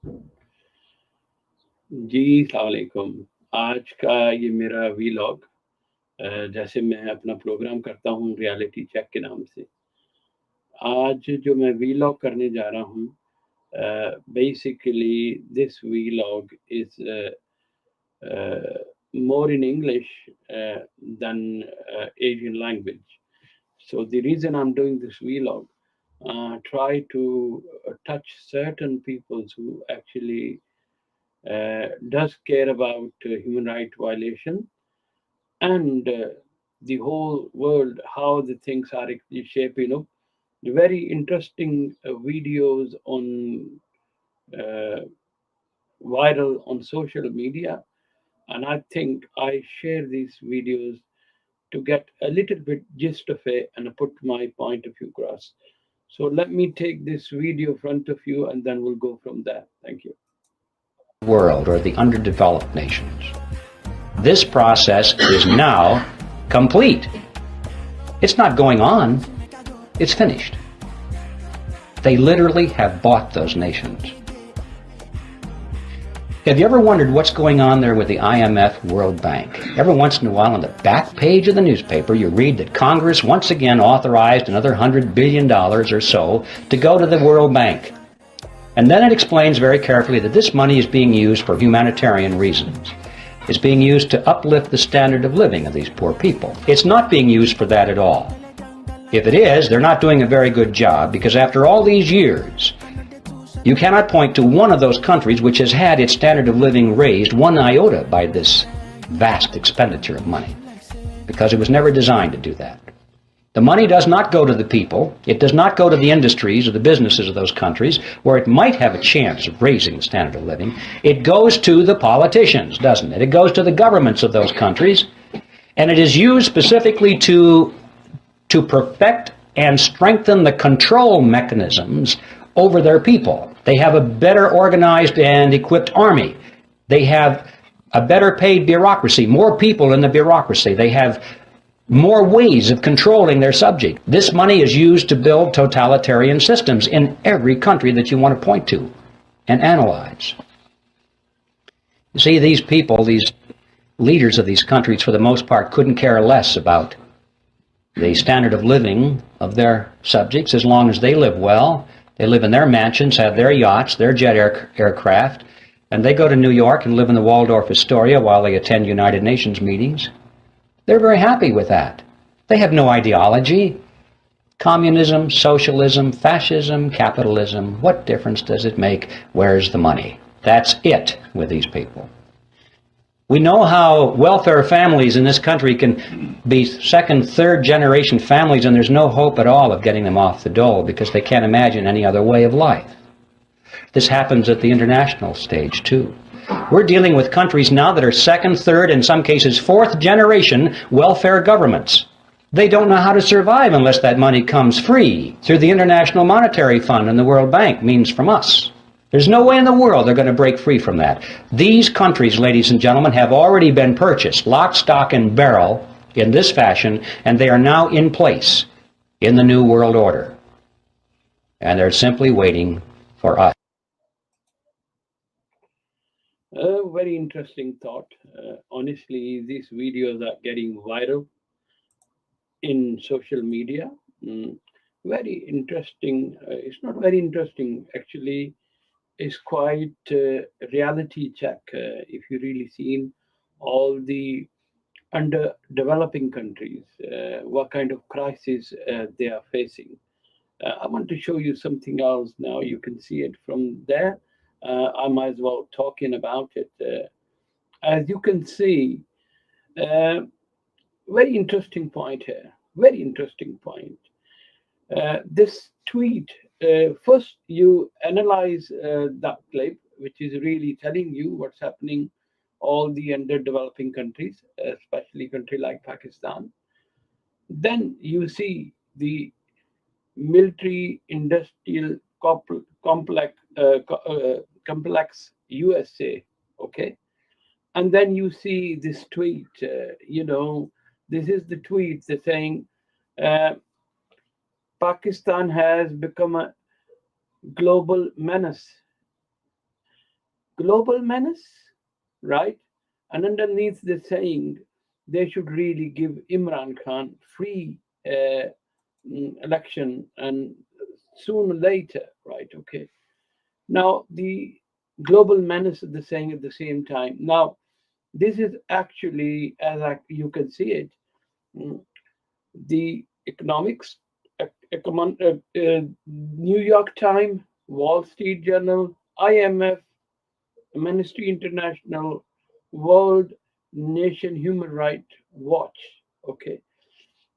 जी अस्सलाम वालेकुम। आज का ये मेरा वीलॉग जैसे मैं अपना प्रोग्राम करता हूँ रियलिटी चेक के नाम से। आज जो मैं वीलॉग करने जा रहा हूँ basically this vlog is more in English than Asian language. So the reason I'm doing this vlog, try to touch certain peoples who actually does care about human right violation and the whole world, how the things are actually shaping up. The very interesting videos on uh, viral on social media, and I think I share these videos to get a little bit gist of it and put my point of view across. So let me take this video front of you and then we'll go from there. Thank you. World or the underdeveloped nations. This process is now complete. It's not going on, it's finished. They literally have bought those nations. Have you ever wondered what's going on there with the IMF World Bank? Every once in a while on the back page of the newspaper you read that Congress once again authorized another $100 billion or so to go to the World Bank. And then it explains very carefully that this money is being used for humanitarian reasons. It's being used to uplift the standard of living of these poor people. It's not being used for that at all. If it is, they're not doing a very good job, because after all these years, you cannot point to one of those countries which has had its standard of living raised one iota by this vast expenditure of money, because it was never designed to do that. The money does not go to the people. It does not go to the industries or the businesses of those countries where it might have a chance of raising the standard of living. It goes to the politicians, doesn't it? It goes to the governments of those countries, and it is used specifically to perfect and strengthen the control mechanisms over their people. They have a better organized and equipped army. They have a better paid bureaucracy, more people in the bureaucracy. They have more ways of controlling their subject. This money is used to build totalitarian systems in every country that you want to point to and analyze. You see, these people, these leaders of these countries, for the most part, couldn't care less about the standard of living of their subjects as long as they live well. They live in their mansions, have their yachts, their jet aircraft, and they go to New York and live in the Waldorf Astoria while they attend United Nations meetings. They're very happy with that. They have no ideology. Communism, socialism, fascism, capitalism, what difference does it make? Where's the money? That's it with these people. We know how welfare families in this country can be second, third generation families, and there's no hope at all of getting them off the dole because they can't imagine any other way of life. This happens at the international stage too. We're dealing with countries now that are second, third, in some cases fourth generation welfare governments. They don't know how to survive unless that money comes free through the International Monetary Fund and the World Bank, means from us. There's no way in the world they're going to break free from that. These countries, ladies and gentlemen, have already been purchased, lock, stock, and barrel, in this fashion, and they are now in place in the New World Order. And they're simply waiting for us. Very interesting thought. Honestly, these videos are getting viral in social media. Mm, Very interesting. It's not very interesting, actually. It's quite reality check if you really seen all the under developing countries, what kind of crisis they are facing. I want to show you something else now. You can see it from there. I might as well talking about it. As you can see, uh, very interesting point here. Very interesting point. This tweet, first you analyze that clip, which is really telling you what's happening all the underdeveloping countries, especially country like Pakistan. Then you see the military industrial complex USA, okay? And then you see this tweet, this is the tweet they're saying uh, Pakistan has become a global menace. global menace, right? And underneath the saying, they should really give Imran Khan free election and sooner or later, right? Okay. Now, the global menace is the saying at the same time. Now, this is actually, as you can see it, mm, the economics, New York Times, Wall Street Journal, IMF, Amnesty International, World Nation Human Rights Watch. Okay,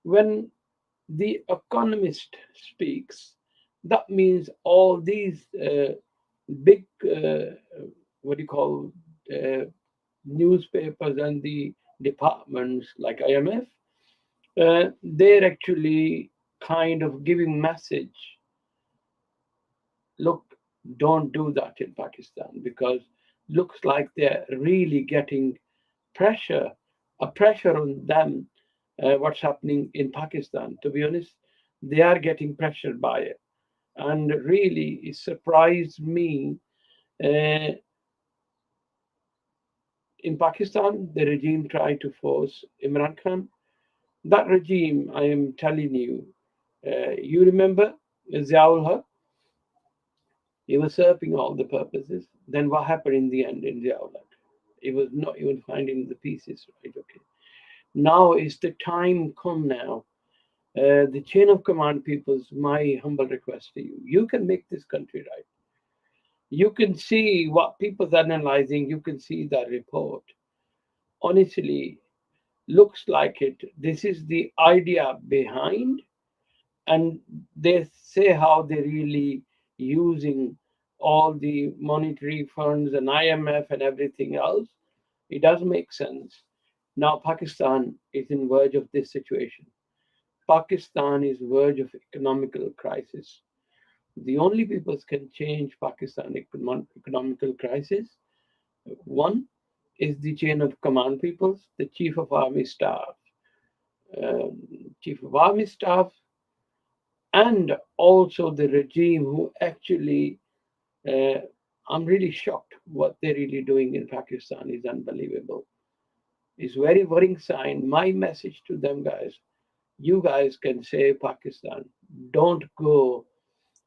when the Economist speaks, that means all these big, what do you call, uh, newspapers and the departments like IMF, they're actually kind of giving message, look, don't do that in Pakistan, because looks like they're really getting pressure, a pressure on them, what's happening in Pakistan. To be honest, they are getting pressured by it. And really, it surprised me. Uh, in Pakistan, the regime tried to force Imran Khan. That regime, I am telling you, you remember Ziaul Haq? He was serving all the purposes. Then what happened in the end in Ziaul Haq? He was not even finding the pieces, right? Okay. Now is the time come now. The chain of command peoples, my humble request to you, you can make this country right. You can see what people's analyzing, you can see that report. Honestly, looks like it. This is the idea behind, and they say how they're really using all the monetary funds and IMF and everything else. It does make sense. Now Pakistan is in verge of this situation. Pakistan is verge of economical crisis. The only people can change Pakistan economical crisis. One is the chain of command peoples, the chief of army staff, chief of army staff, and also the regime who actually, uh, I'm really shocked what they're really doing in Pakistan is unbelievable. It's very worrying sign. My message to them guys, you guys can save Pakistan. Don't go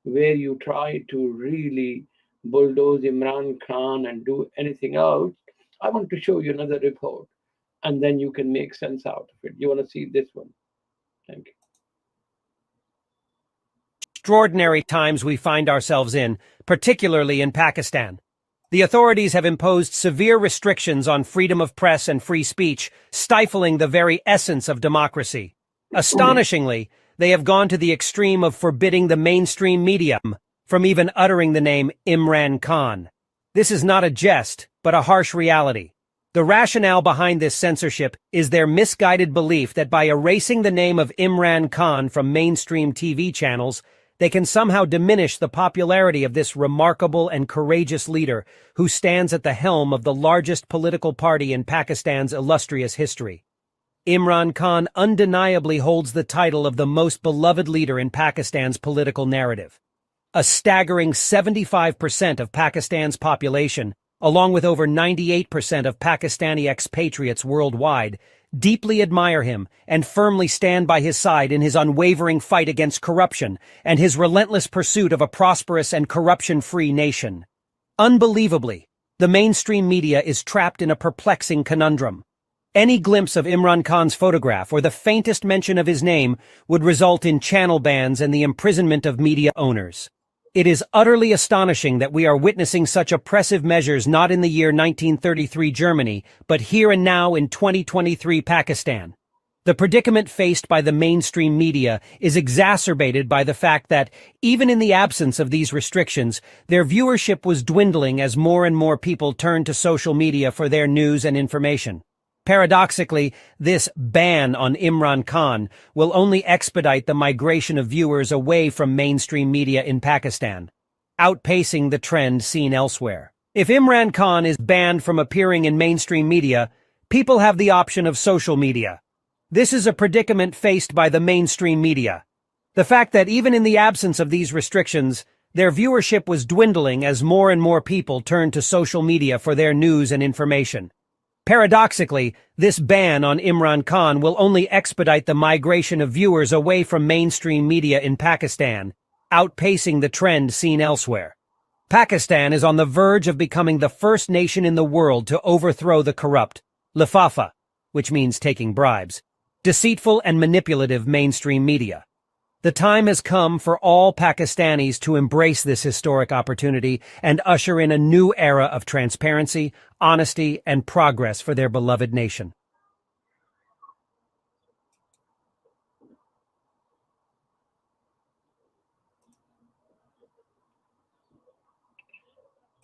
where you try to really bulldoze Imran Khan and do anything else. I want to show you another report, and then you can make sense out of it. You want to see this one? Thank you. Extraordinary times we find ourselves in, particularly in Pakistan. The authorities have imposed severe restrictions on freedom of press and free speech, stifling the very essence of democracy. Astonishingly, they have gone to the extreme of forbidding the mainstream media from even uttering the name Imran Khan. This is not a jest, but a harsh reality. The rationale behind this censorship is their misguided belief that by erasing the name of Imran Khan from mainstream TV channels, they can somehow diminish the popularity of this remarkable and courageous leader who stands at the helm of the largest political party in Pakistan's illustrious history. Imran Khan undeniably holds the title of the most beloved leader in Pakistan's political narrative. A staggering 75% of Pakistan's population, along with over 98% of Pakistani expatriates worldwide, deeply admire him and firmly stand by his side in his unwavering fight against corruption and his relentless pursuit of a prosperous and corruption-free nation. Unbelievably, the mainstream media is trapped in a perplexing conundrum. Any glimpse of Imran Khan's photograph or the faintest mention of his name would result in channel bans and the imprisonment of media owners. It is utterly astonishing that we are witnessing such oppressive measures not in the year 1933 Germany, but here and now in 2023 Pakistan. The predicament faced by the mainstream media is exacerbated by the fact that, even in the absence of these restrictions, their viewership was dwindling as more and more people turned to social media for their news and information. Paradoxically, this ban on Imran Khan will only expedite the migration of viewers away from mainstream media in Pakistan, outpacing the trend seen elsewhere. If Imran Khan is banned from appearing in mainstream media, people have the option of social media. This is a predicament faced by the mainstream media. The fact that even in the absence of these restrictions, Their viewership was dwindling as more and more people turned to social media for their news and information. Paradoxically, this ban on Imran Khan will only expedite the migration of viewers away from mainstream media in Pakistan, outpacing the trend seen elsewhere. Pakistan is on the verge of becoming the first nation in the world to overthrow the corrupt, lifafa, which means taking bribes, deceitful and manipulative mainstream media. The time has come for all Pakistanis to embrace this historic opportunity and usher in a new era of transparency, honesty, and progress for their beloved nation.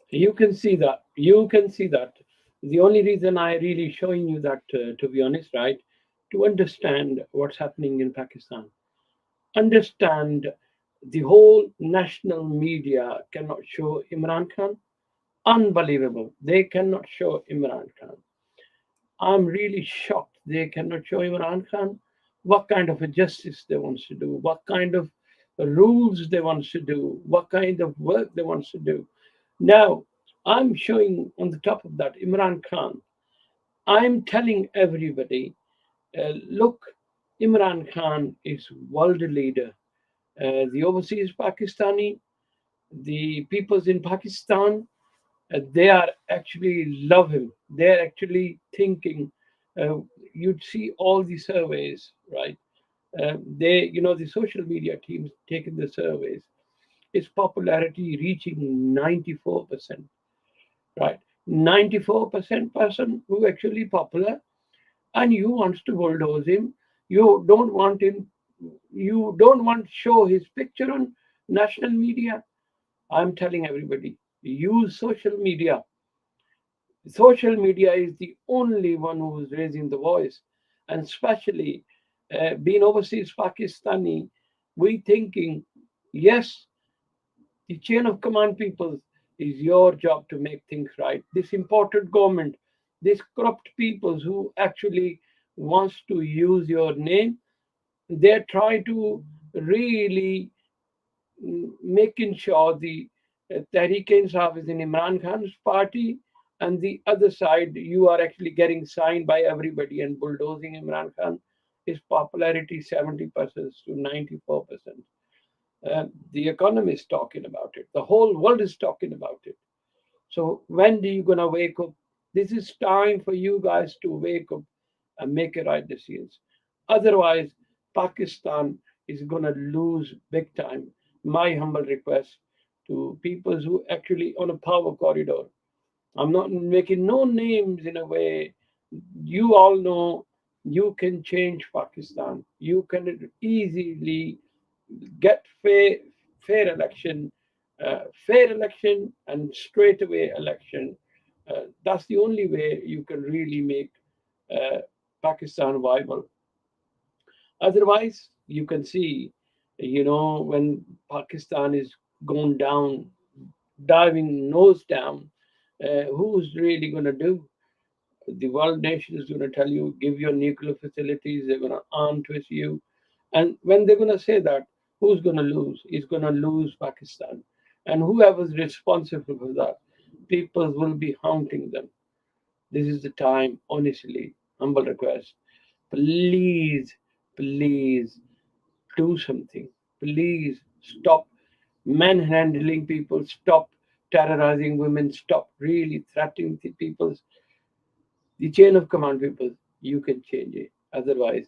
You can see that. You can see that. The only reason I really showing you that, to be honest, right, to understand what's happening in Pakistan, understand the whole national media cannot show Imran Khan. Unbelievable. They cannot show Imran Khan. I'm really shocked they cannot show Imran Khan what kind of a justice they want to do, what kind of rules they want to do, what kind of work they want to do. Now, I'm showing on the top of that Imran Khan. I'm telling everybody, look, Imran Khan is world leader. The overseas Pakistani, the peoples in Pakistan, they are actually love him. They're actually thinking. Uh, you'd see all the surveys, right? The social media teams taking the surveys. His popularity reaching 94%, right? 94% person who actually popular, and you wants to bulldoze him. You don't want him. You don't want to show his picture on national media. I'm telling everybody, use social media. Social media is the only one who's raising the voice, and especially being overseas Pakistani, we thinking, yes, the chain of command people is your job to make things right. This imported government, these corrupt people who actually wants to use your name, they try to really making sure the Tehreek-e-Insaf is in Imran Khan's party, and the other side, you are actually getting signed by everybody and bulldozing Imran Khan. His popularity 70% to 94%. The economy is talking about it. The whole world is talking about it. So when do you gonna wake up? This is time for you guys to wake up and make a right decisions. Otherwise, Pakistan is gonna lose big time. My humble request to people who actually on a power corridor. I'm not making no names in a way. You all know you can change Pakistan. You can easily get fair election and straightaway election. That's the only way you can really make uh, Pakistan viable. Otherwise, you can see, when Pakistan is going down, diving nose down, who's really going to do? The world nation is going to tell you, give your nuclear facilities, they're going to arm twist you. And when they're going to say that, who's going to lose? Is going to lose Pakistan. And whoever's responsible for that, people will be haunting them. This is the time, honestly, humble request. Please, please do something. Please stop manhandling people, stop terrorizing women, stop really threatening the people. The chain of command people, you can change it. Otherwise,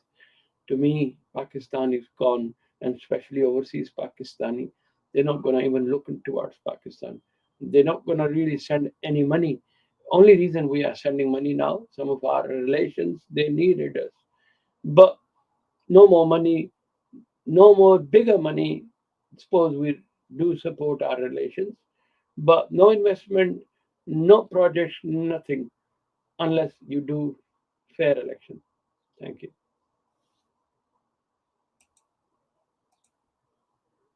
to me, Pakistan is gone, and especially overseas Pakistani, they're not going to even look towards Pakistan. They're not going to really send any money. Only reason we are sending money now, some of our relations, they needed us. But no more money, no more bigger money. Suppose we do support our relations, but no investment, no projects, nothing unless you do fair election. Thank you.